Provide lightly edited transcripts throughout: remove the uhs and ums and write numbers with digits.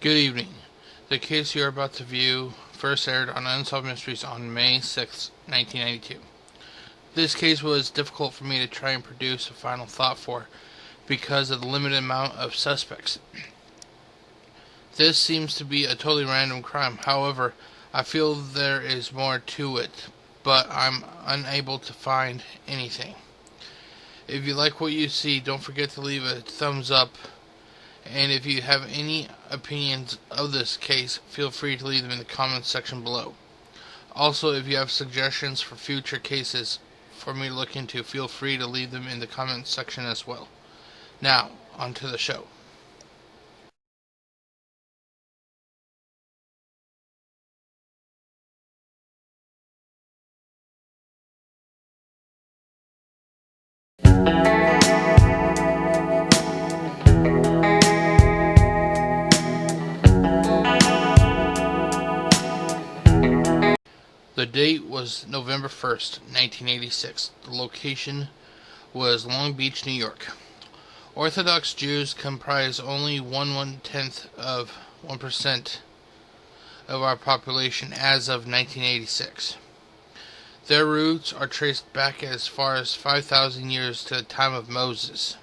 Good evening. The case you are about to view first aired on Unsolved Mysteries on May 6, 1992. This case was difficult for me to try and produce a final thought for because of the limited amount of suspects. This seems to be a totally random crime. However, I feel there is more to it, but I'm unable to find anything. If you like what you see, don't forget to leave a thumbs up. And if you have any opinions of this case, feel free to leave them in the comments section below. Also, if you have suggestions for future cases for me to look into, feel free to leave them in the comments section as well. Now, on to the show. The date was November 1st, 1986. The location was Long Beach, New York. Orthodox Jews comprise only 1/10 of 1% of our population as of 1986. Their roots are traced back as far as 5,000 years to the time of Moses.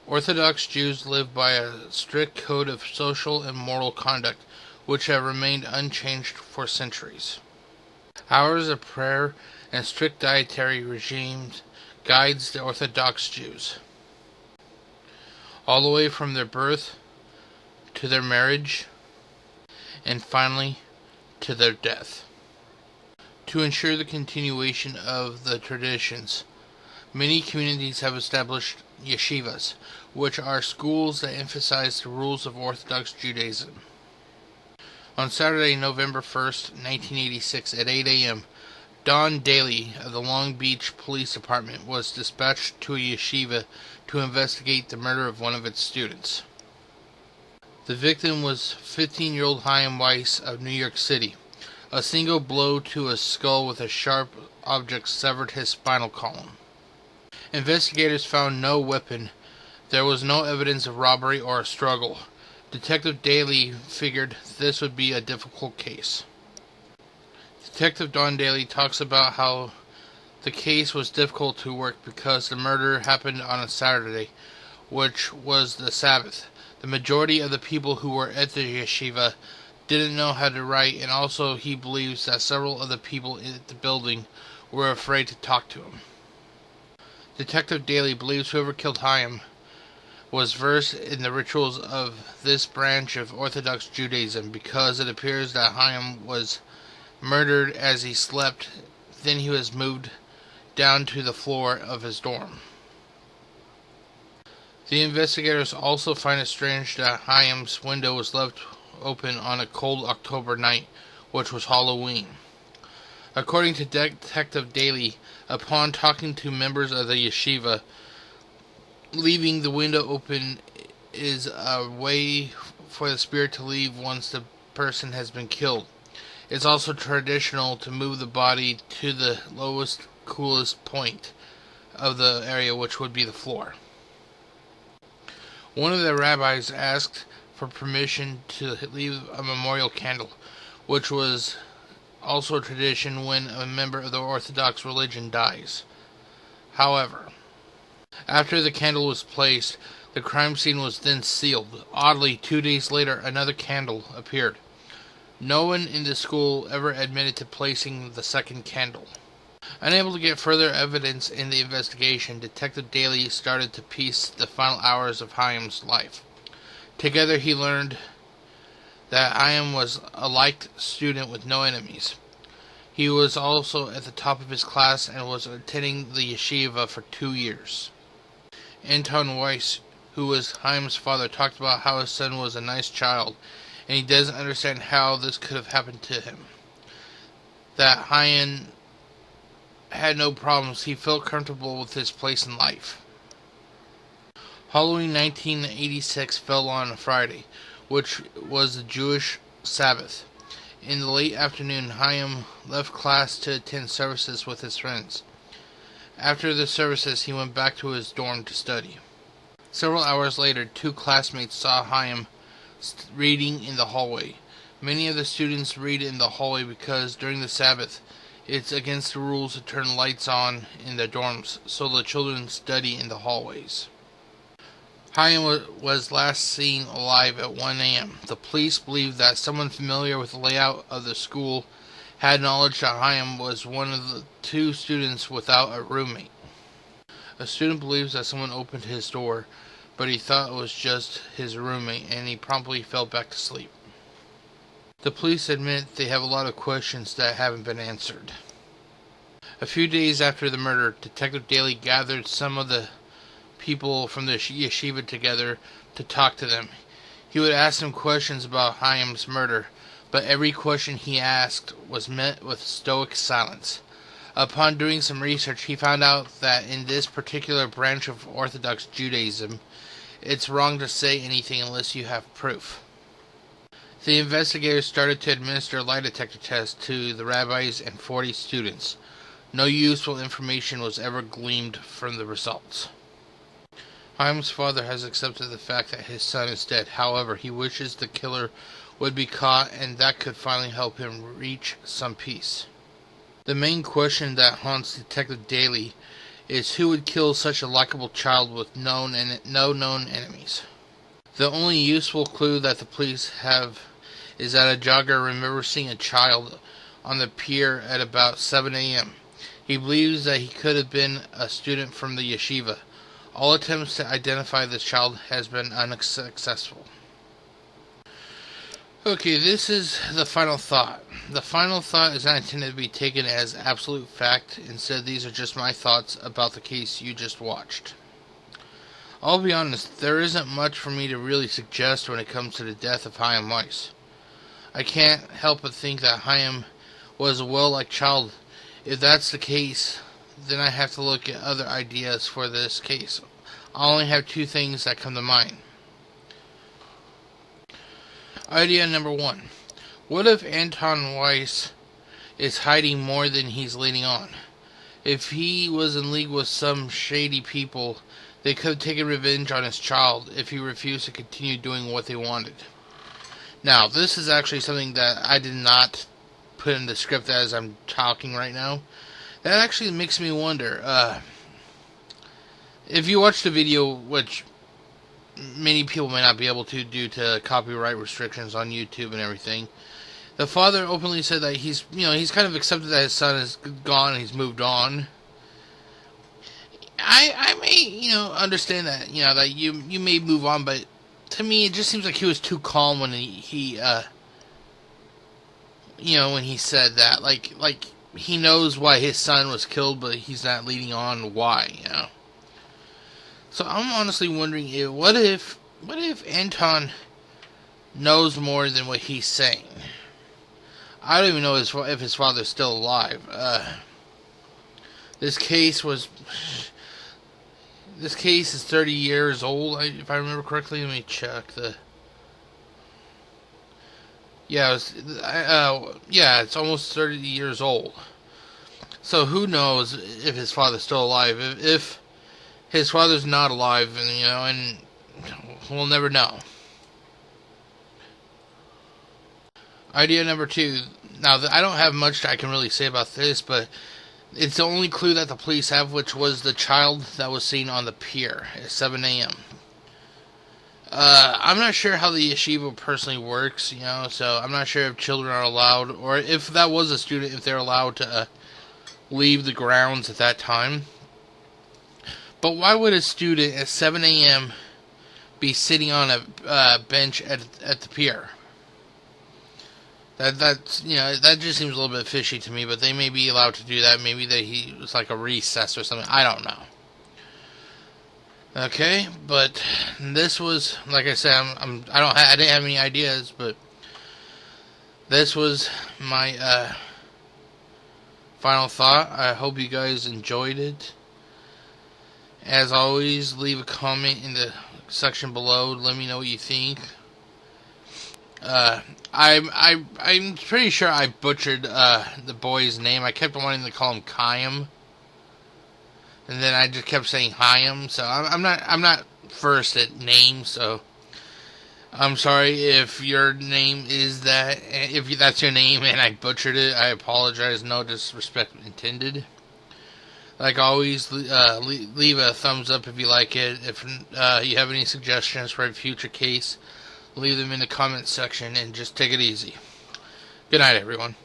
Orthodox Jews live by a strict code of social and moral conduct which have remained unchanged for centuries. Hours of prayer and strict dietary regimes guides the Orthodox Jews, all the way from their birth to their marriage and finally to their death. To ensure the continuation of the traditions, many communities have established yeshivas, which are schools that emphasize the rules of Orthodox Judaism. On Saturday, November 1st, 1986, at 8 a.m., Don Daly of the Long Beach Police Department was dispatched to a yeshiva to investigate the murder of one of its students. The victim was 15-year-old Chaim Weiss of New York City. A single blow to his skull with a sharp object severed his spinal column. Investigators found no weapon. There was no evidence of robbery or a struggle. Detective Daly figured this would be a difficult case. Detective Don Daly talks about how the case was difficult to work because the murder happened on a Saturday, which was the Sabbath. The majority of the people who were at the yeshiva didn't know how to write, and also he believes that several of the people in the building were afraid to talk to him. Detective Daly believes whoever killed Chaim was versed in the rituals of this branch of Orthodox Judaism because it appears that Chaim was murdered as he slept, then he was moved down to the floor of his dorm. The investigators also find it strange that Chaim's window was left open on a cold October night, which was Halloween. According to Detective Daly, upon talking to members of the yeshiva, leaving the window open is a way for the spirit to leave once the person has been killed. It's also traditional to move the body to the lowest, coolest point of the area, which would be the floor. One of the rabbis asked for permission to leave a memorial candle, which was also a tradition when a member of the Orthodox religion dies. However, after the candle was placed, the crime scene was then sealed. Oddly, 2 days later, another candle appeared. No one in the school ever admitted to placing the second candle. Unable to get further evidence in the investigation, Detective Daly started to piece the final hours of Chaim's life. Together he learned that Chaim was a liked student with no enemies. He was also at the top of his class and was attending the yeshiva for 2 years. Chaim Weiss, who was Chaim's father, talked about how his son was a nice child, and he doesn't understand how this could have happened to him. That Chaim had no problems. He felt comfortable with his place in life. Halloween 1986 fell on a Friday, which was the Jewish Sabbath. In the late afternoon, Chaim left class to attend services with his friends. After the services, he went back to his dorm to study. Several hours later, 2 classmates saw Chaim reading in the hallway. Many of the students read in the hallway because during the Sabbath, it's against the rules to turn lights on in the dorms, so the children study in the hallways. Chaim was last seen alive at 1 a.m. The police believe that someone familiar with the layout of the school had knowledge that Chaim was one of the 2 students without a roommate. A student believes that someone opened his door, but he thought it was just his roommate, and he promptly fell back to sleep. The police admit they have a lot of questions that haven't been answered. A few days after the murder, Detective Daly gathered some of the people from the yeshiva together to talk to them. He would ask them questions about Chaim's murder, but every question he asked was met with stoic silence. Upon doing some research, he found out that in this particular branch of Orthodox Judaism, it's wrong to say anything unless you have proof. The investigators started to administer lie detector tests to the rabbis and 40 students. No useful information was ever gleaned from the results. Chaim's father has accepted the fact that his son is dead. However, he wishes the killer would be caught, and that could finally help him reach some peace. The main question that haunts Detective Daly is who would kill such a likable child with no known enemies. The only useful clue that the police have is that a jogger remembers seeing a child on the pier at about 7 a.m. He believes that he could have been a student from the yeshiva. All attempts to identify this child has been unsuccessful. Okay, this is the final thought. The final thought is not intended to be taken as absolute fact. Instead, these are just my thoughts about the case you just watched. I'll be honest, there isn't much for me to really suggest when it comes to the death of Chaim Weiss. I can't help but think that Chaim was a well-liked child. If that's the case, then I have to look at other ideas for this case. I only have 2 things that come to mind. Idea number 1. What if Anton Weiss is hiding more than he's letting on? If he was in league with some shady people, they could have taken revenge on his child if he refused to continue doing what they wanted. Now, this is actually something that I did not put in the script as I'm talking right now. That actually makes me wonder, if you watch the video, which many people may not be able to due to copyright restrictions on YouTube and everything, the father openly said that he's kind of accepted that his son is gone and he's moved on. I may, understand that, that you may move on, but to me, it just seems like he was too calm when he when he said that. Like he knows why his son was killed, but he's not leading on why, So I'm honestly wondering, what if Anton knows more than what he's saying? I don't even know if his father's still alive. This case is 30 years old, if I remember correctly. Let me check it's almost 30 years old. So who knows if his father's still alive? If his father's not alive, and we'll never know. Idea number 2. Now, I don't have much I can really say about this, but it's the only clue that the police have, which was the child that was seen on the pier at 7 a.m. I'm not sure how the yeshiva personally works, so I'm not sure if children are allowed, or if that was a student, if they're allowed to leave the grounds at that time. But why would a student at 7 a.m. be sitting on a bench at the pier? That just seems a little bit fishy to me, but they may be allowed to do that. Maybe he was like a recess or something. I don't know. Okay, but this was, like I said, I didn't have any ideas, but this was my final thought. I hope you guys enjoyed it. As always, leave a comment in the section below. Let me know what you think. I'm pretty sure I butchered the boy's name. I kept wanting to call him Chaim, and then I just kept saying Chaim. So I'm not first at names. So I'm sorry if your name is that. If that's your name and I butchered it, I apologize. No disrespect intended. Like always, leave a thumbs up if you like it. If you have any suggestions for a future case, leave them in the comments section and just take it easy. Good night, everyone.